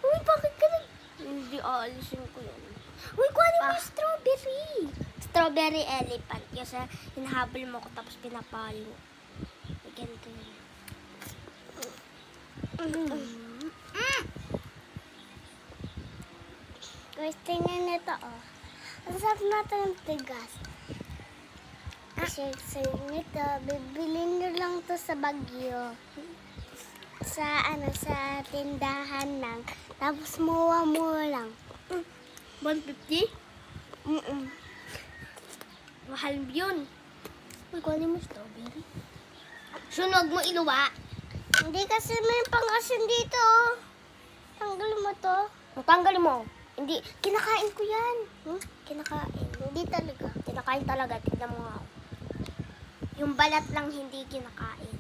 Uy, bakit ka nag... Hindi, aalisin ko yun. Uy, kuhanin mo yung strawberry. Strawberry elephant. Kasi hinahabol mo ko tapos pinapalo. Ganito yun. Guys, tingnan nito, oh. Ang sarap natin ng tigas. Kasi nito, bibilin nyo lang to sa Baguio. Sa tindahan lang. Tapos muwa lang. 150? Mahal yun. Uy, kuhanin mo strawberry. Sunog mo iluwa. Hindi kasi may pang-asin dito. Tanggalin mo to. Tanggalin mo. Hindi. Kinakain ko yan. Kinakain. Hindi talaga. Kinakain talaga. Tignan mo nga. Yung balat lang hindi kinakain.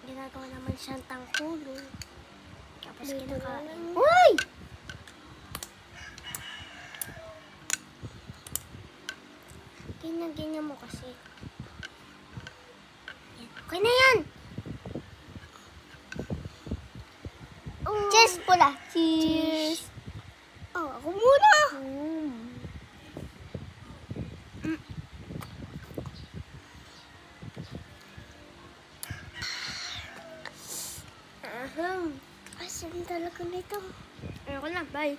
Ginagawa naman siyang tangkulo. Tapos kinakain. Uy! Ganyan mo kasi. Yan. Okay na yan! Cheers pula. Cheers! Oh, ako muna! Asan talaga nito? Ayoko na, bye.